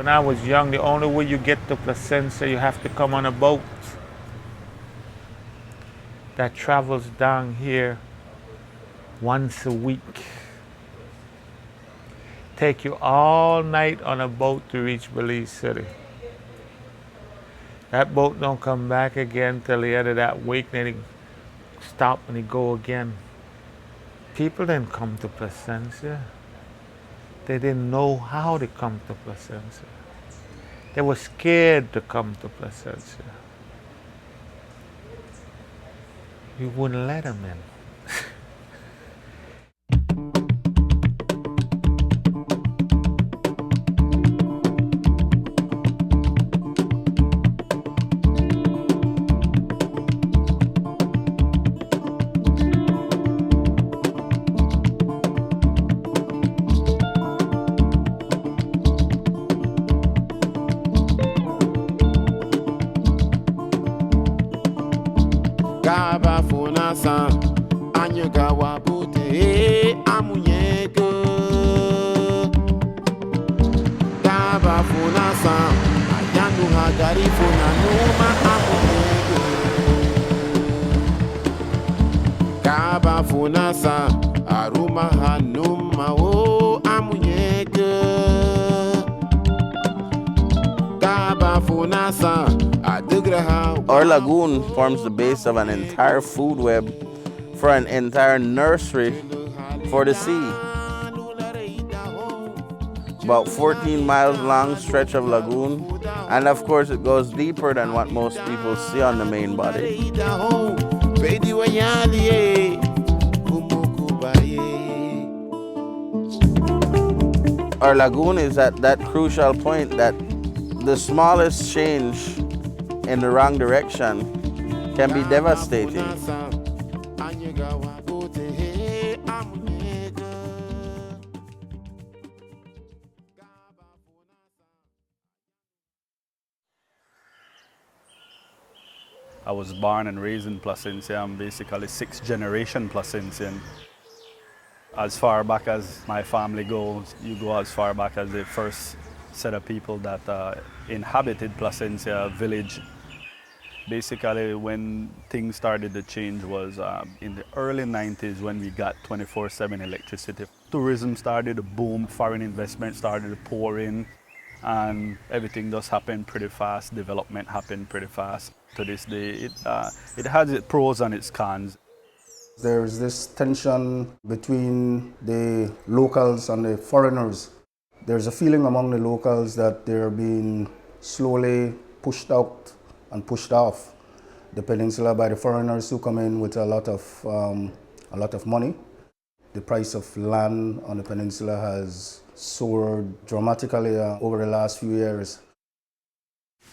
When I was young, the only way you get to Placencia, you have to come on a boat that travels down here once a week. Take you all night on a boat to reach Belize City. That boat don't come back again till the end of that week, then it stop and it go again. People didn't come to Placencia. They didn't know how to come to Placencia. They were scared to come to Placencia. We wouldn't let them in. Garifuna Ámuñegü. Garifuna Ayanduha Garifuna Numa Ámuñegü. Garifuna Aruma Hanuma O Ámuñegü. Garifuna Our lagoon forms the base of an entire food web for an entire nursery for the sea. About 14 miles long stretch of lagoon, and of course it goes deeper than what most people see on the main body. Our lagoon is at that crucial point that the smallest change in the wrong direction can be devastating. I was born and raised in Placencia. I'm basically sixth generation Placencian. As far back as my family goes, you go as far back as the first set of people that inhabited Placencia Village. Basically, when things started to change was in the early 90s when we got 24/7 electricity. Tourism started to boom, foreign investment started to pour in, and everything just happened pretty fast. Development happened pretty fast. To this day, it has its pros and its cons. There's this tension between the locals and the foreigners. There's a feeling among the locals that they're being slowly pushed out and pushed off the peninsula by the foreigners who come in with a lot of money. The price of land on the peninsula has soared dramatically over the last few years.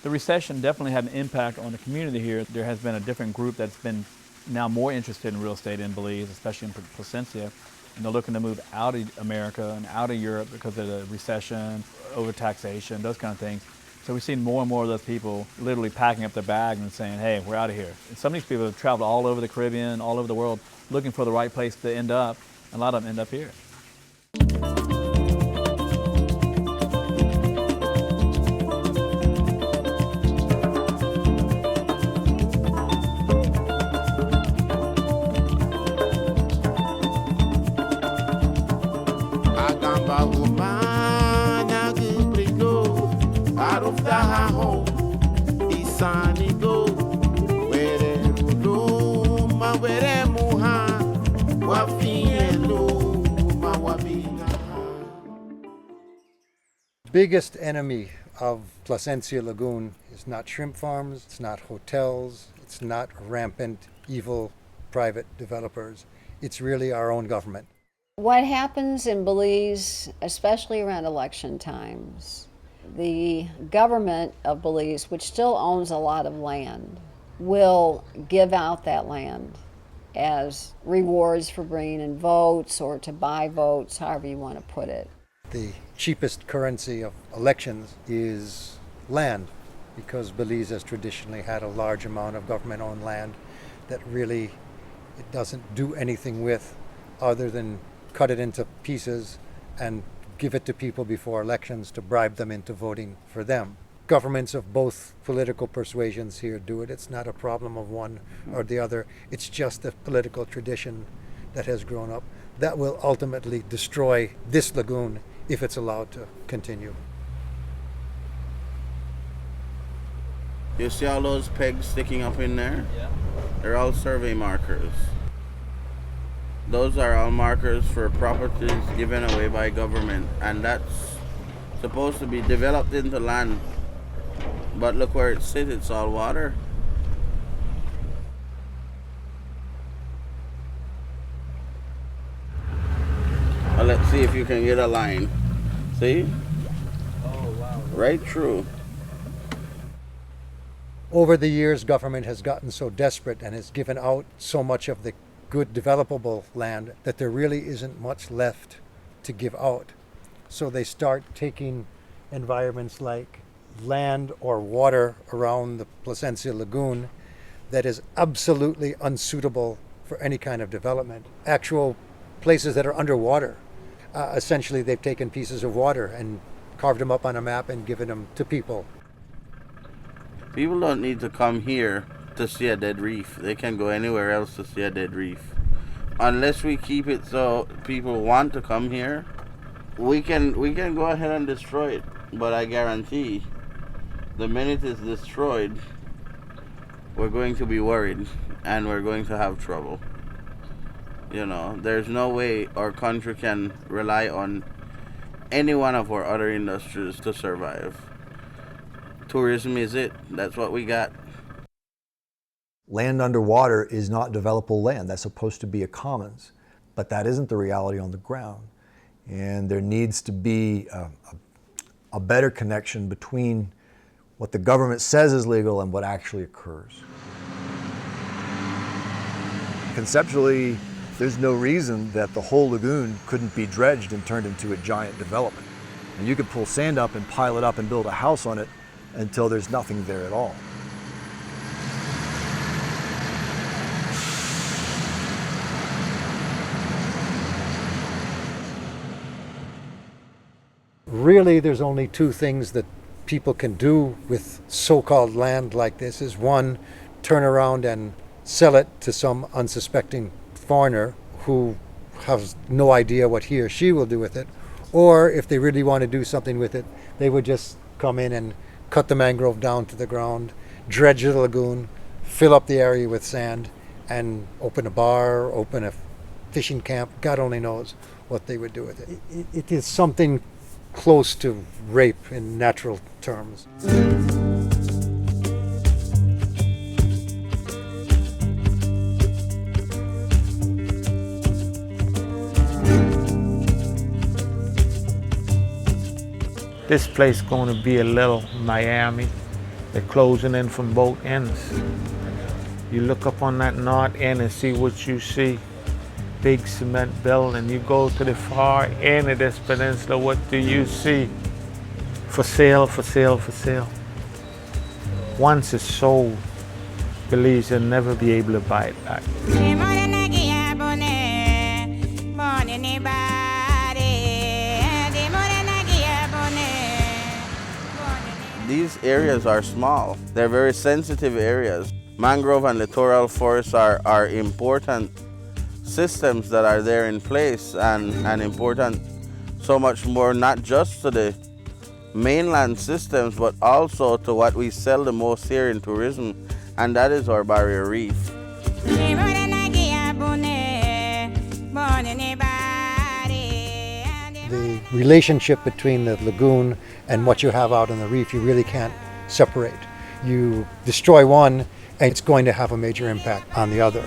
The recession definitely had an impact on the community here. There has been a different group that's been now more interested in real estate in Belize, especially in Placencia, and they're looking to move out of America and out of Europe because of the recession, overtaxation, those kind of things. So we've seen more and more of those people literally packing up their bag and saying, hey, we're out of here. And some of these people have traveled all over the Caribbean, all over the world, looking for the right place to end up. A lot of them end up here. Biggest enemy of Placencia Lagoon is not shrimp farms, it's not hotels, it's not rampant, evil private developers. It's really our own government. What happens in Belize, especially around election times, the government of Belize, which still owns a lot of land, will give out that land as rewards for bringing in votes or to buy votes, however you want to put it. The cheapest currency of elections is land, because Belize has traditionally had a large amount of government-owned land that really it doesn't do anything with other than cut it into pieces and give it to people before elections to bribe them into voting for them. Governments of both political persuasions here do it. It's not a problem of one or the other. It's just a political tradition that has grown up that will ultimately destroy this lagoon if it's allowed to continue. You see all those pegs sticking up in there? Yeah. They're all survey markers. Those are all markers for properties given away by government, and that's supposed to be developed into land. But look where it sits, it's all water. Well, let's see if you can get a line. See? Oh, wow. Right through. Over the years, government has gotten so desperate and has given out so much of the good developable land that there really isn't much left to give out. So they start taking environments like land or water around the Placencia Lagoon that is absolutely unsuitable for any kind of development. Actual places that are underwater. Essentially, they've taken pieces of water and carved them up on a map and given them to people. People don't need to come here to see a dead reef. They can go anywhere else to see a dead reef. Unless we keep it so people want to come here, we can go ahead and destroy it. But I guarantee, the minute it's destroyed, we're going to be worried and we're going to have trouble. You know, there's no way our country can rely on any one of our other industries to survive. Tourism is it. That's what we got. Land underwater is not developable land. That's supposed to be a commons, but that isn't the reality on the ground. And there needs to be a better connection between what the government says is legal and what actually occurs. Conceptually, there's no reason that the whole lagoon couldn't be dredged and turned into a giant development. And you could pull sand up and pile it up and build a house on it until there's nothing there at all. Really, there's only two things that people can do with so-called land like this. Is one, turn around and sell it to some unsuspecting foreigner who has no idea what he or she will do with it. Or if they really want to do something with it, they would just come in and cut the mangrove down to the ground, dredge the lagoon, fill up the area with sand, and open a bar, open a fishing camp. God only knows what they would do with it. It is something close to rape in natural terms. This place going to be a little Miami. They're closing in from both ends. You look up on that north end and see what you see. Big cement building. You go to the far end of this peninsula, what do you see? For sale, for sale, for sale. Once it's sold, Belize will never be able to buy it back. These areas are small. They're very sensitive areas. Mangrove and littoral forests are important systems that are there in place and important so much more, not just to the mainland systems, but also to what we sell the most here in tourism, and that is our barrier reef. The relationship between the lagoon and what you have out on the reef, you really can't separate. You destroy one, and it's going to have a major impact on the other.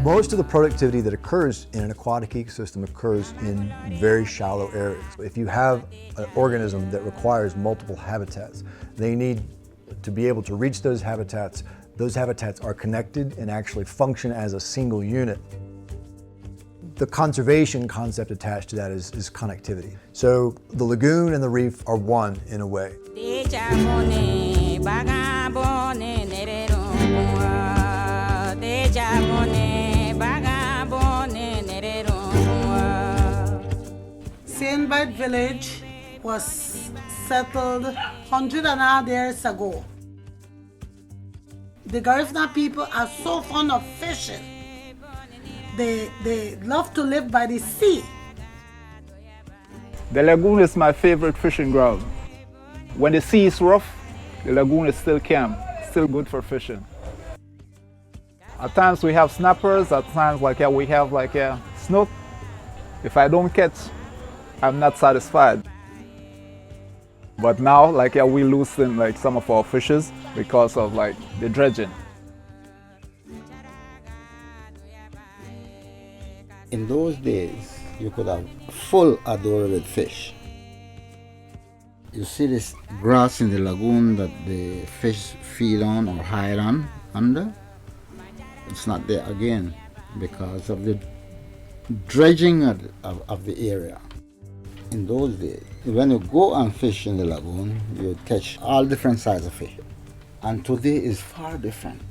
Most of the productivity that occurs in an aquatic ecosystem occurs in very shallow areas. If you have an organism that requires multiple habitats, they need to be able to reach those habitats. Those habitats are connected and actually function as a single unit. The conservation concept attached to that is connectivity. So the lagoon and the reef are one in a way. Placencia and Bight village was settled 100 years ago. The Garifuna people are so fond of fishing. They love to live by the sea. The lagoon is my favorite fishing ground. When the sea is rough, the lagoon is still calm, still good for fishing. At times we have snappers, at times we have snook. If I don't catch, I'm not satisfied. But now we loosen some of our fishes because of the dredging. In those days, you could have full adora with fish. You see this grass in the lagoon that the fish feed on or hide on under. It's not there again because of the dredging of the area. In those days, when you go and fish in the lagoon, you catch all different sizes of fish. And today is far different.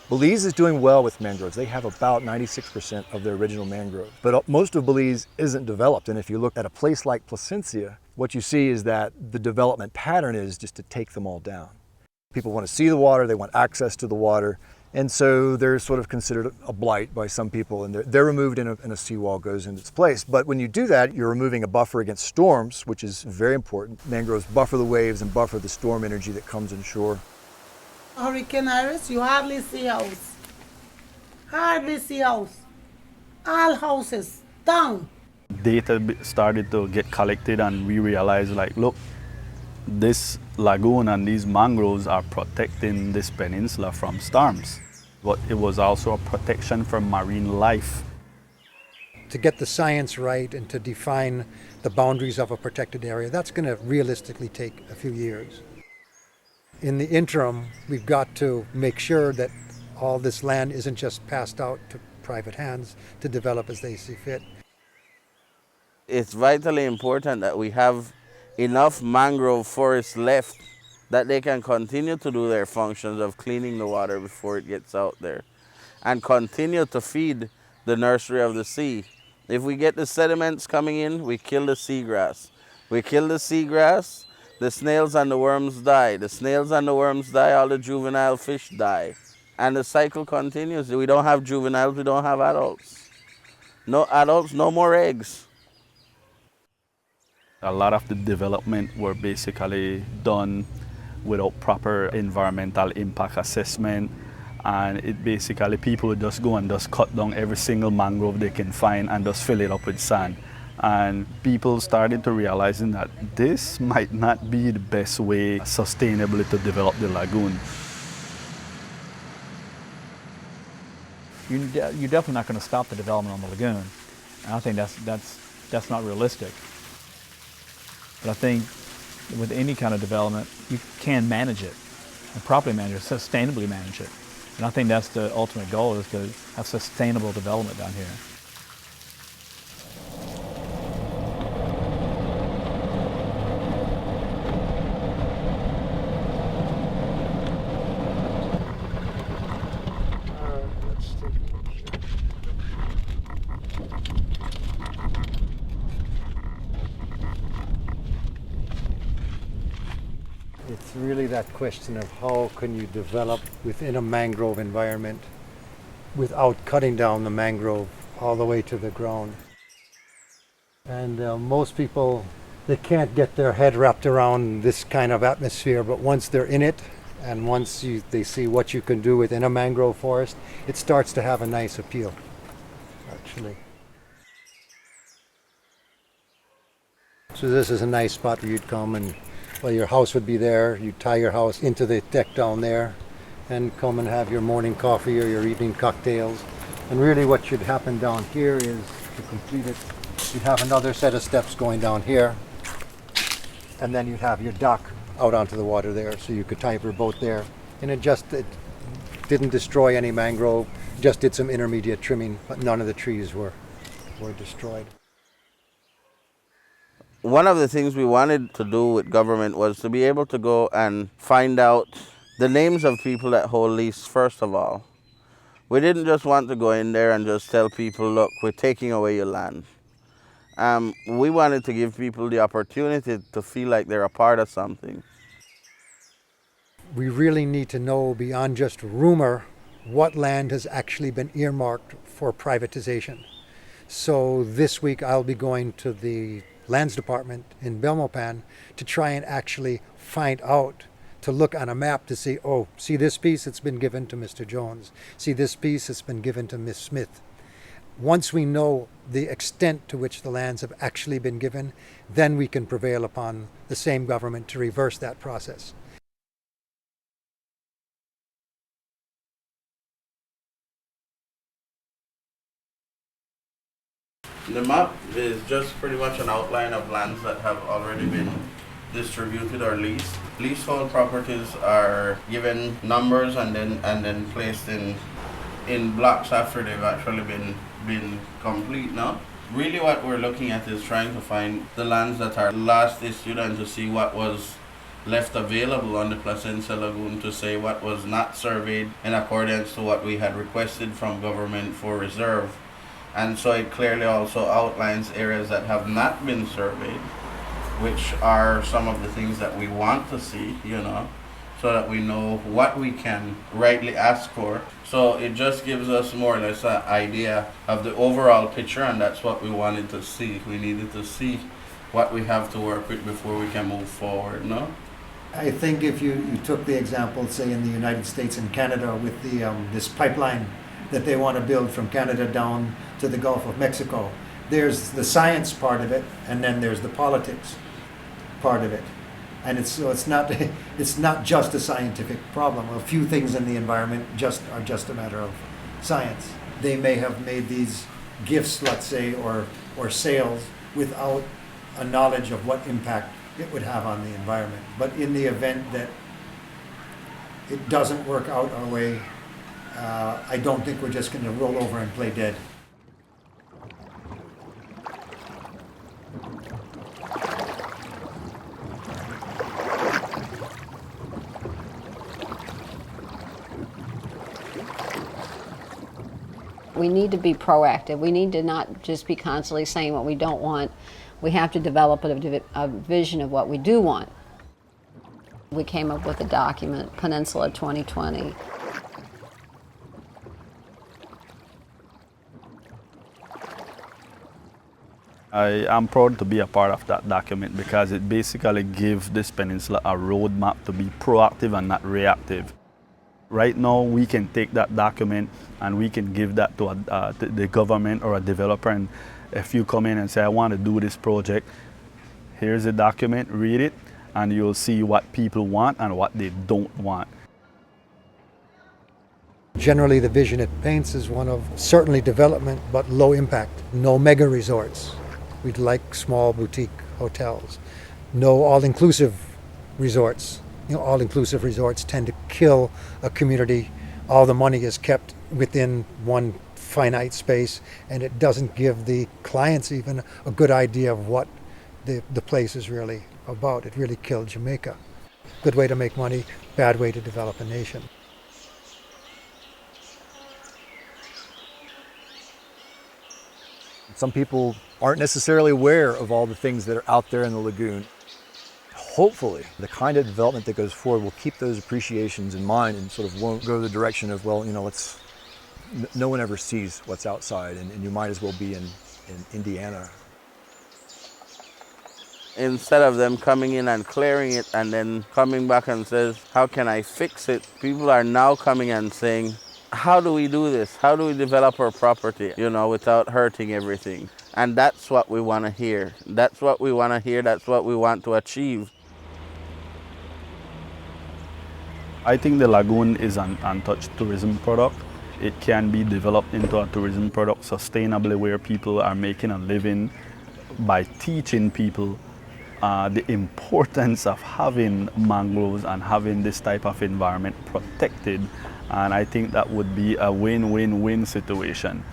Belize is doing well with mangroves. They have about 96% of their original mangrove. But most of Belize isn't developed. And if you look at a place like Placencia, what you see is that the development pattern is just to take them all down. People want to see the water, they want access to the water. And so they're sort of considered a blight by some people, and they're removed and a seawall goes into its place. But when you do that, you're removing a buffer against storms, which is very important. Mangroves buffer the waves and buffer the storm energy that comes inshore. Hurricane Iris, you hardly see house. Hardly see house. All houses down. Data started to get collected and we realized look, this lagoon and these mangroves are protecting this peninsula from storms. But it was also a protection for marine life. To get the science right and to define the boundaries of a protected area, that's going to realistically take a few years. In the interim, we've got to make sure that all this land isn't just passed out to private hands to develop as they see fit. It's vitally important that we have enough mangrove forests left that they can continue to do their functions of cleaning the water before it gets out there and continue to feed the nursery of the sea. If we get the sediments coming in, we kill the seagrass. We kill the seagrass, the snails and the worms die. The snails and the worms die, all the juvenile fish die. And the cycle continues. We don't have juveniles, we don't have adults. No adults, no more eggs. A lot of the development were basically done without proper environmental impact assessment, and it basically people would just go and just cut down every single mangrove they can find and just fill it up with sand. And people started to realizing that this might not be the best way sustainably to develop the lagoon. You're definitely not going to stop the development on the lagoon. And I think that's not realistic. But I think with any kind of development, you can manage it, and properly manage it, sustainably manage it. And I think that's the ultimate goal, is to have sustainable development down here. It's really that question of how can you develop within a mangrove environment without cutting down the mangrove all the way to the ground. And most people, they can't get their head wrapped around this kind of atmosphere, but once they're in it and once they see what you can do within a mangrove forest, it starts to have a nice appeal, actually. So this is a nice spot where you'd come and, well, your house would be there. You'd tie your house into the deck down there and come and have your morning coffee or your evening cocktails. And really what should happen down here is, to complete it, you'd have another set of steps going down here, and then you'd have your dock out onto the water there, so you could tie your boat there. And it didn't destroy any mangrove, just did some intermediate trimming, but none of the trees were destroyed. One of the things we wanted to do with government was to be able to go and find out the names of people that hold lease, first of all. We didn't just want to go in there and just tell people, look, we're taking away your land. We wanted to give people the opportunity to feel like they're a part of something. We really need to know beyond just rumor what land has actually been earmarked for privatization. So this week I'll be going to the Lands Department in Belmopan to try and actually find out, to look on a map to see, oh, see this piece, it's been given to Mr. Jones. See this piece, it's been given to Miss Smith. Once we know the extent to which the lands have actually been given, then we can prevail upon the same government to reverse that process. The map is just pretty much an outline of lands that have already been distributed or leased. Leasehold properties are given numbers and then placed in blocks after they've actually been complete now. Really what we're looking at is trying to find the lands that are last issued and to see what was left available on the Placencia Lagoon, to say what was not surveyed in accordance to what we had requested from government for reserve. And so it clearly also outlines areas that have not been surveyed, which are some of the things that we want to see, so that we know what we can rightly ask for. So it just gives us more or less an idea of the overall picture, and that's what we wanted to see. We needed to see what we have to work with before we can move forward, no? I think if you took the example, say in the United States and Canada with the this pipeline that they want to build from Canada down to the Gulf of Mexico, there's the science part of it, and then there's the politics part of it. And it's not just a scientific problem. A few things in the environment are just a matter of science. They may have made these gifts, let's say, or sales without a knowledge of what impact it would have on the environment. But in the event that it doesn't work out our way, I don't think we're just going to roll over and play dead. We need to be proactive. We need to not just be constantly saying what we don't want. We have to develop a vision of what we do want. We came up with a document, Peninsula 2020. I am proud to be a part of that document because it basically gives this peninsula a roadmap to be proactive and not reactive. Right now, we can take that document and we can give that to the government or a developer. And if you come in and say, I want to do this project, here's the document, read it, and you'll see what people want and what they don't want. Generally, the vision it paints is one of certainly development, but low impact. No mega resorts. We'd like small boutique hotels. No all-inclusive resorts. All-inclusive resorts tend to kill a community. All the money is kept within one finite space, and it doesn't give the clients even a good idea of what the place is really about. It really killed Jamaica. Good way to make money, bad way to develop a nation. Some people aren't necessarily aware of all the things that are out there in the lagoon. Hopefully, the kind of development that goes forward will keep those appreciations in mind and sort of won't go the direction of, well, no one ever sees what's outside, and you might as well be in Indiana. Instead of them coming in and clearing it and then coming back and says, how can I fix it? People are now coming and saying, how do we do this? How do we develop our property, without hurting everything? And that's what we want to hear. That's what we want to hear. That's what we want to achieve. I think the lagoon is an untouched tourism product. It can be developed into a tourism product sustainably, where people are making a living by teaching people the importance of having mangroves and having this type of environment protected. And I think that would be a win-win-win situation.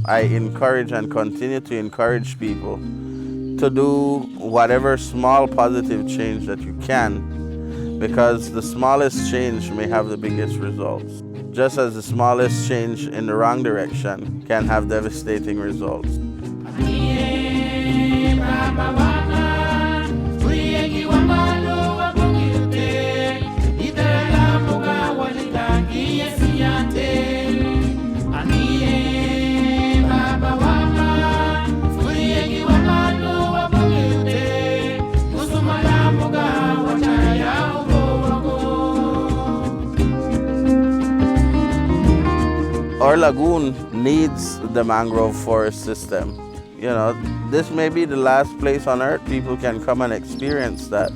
I encourage and continue to encourage people to do whatever small positive change that you can, because the smallest change may have the biggest results. Just as the smallest change in the wrong direction can have devastating results. Our lagoon needs the mangrove forest system. You know, this may be the last place on earth people can come and experience that.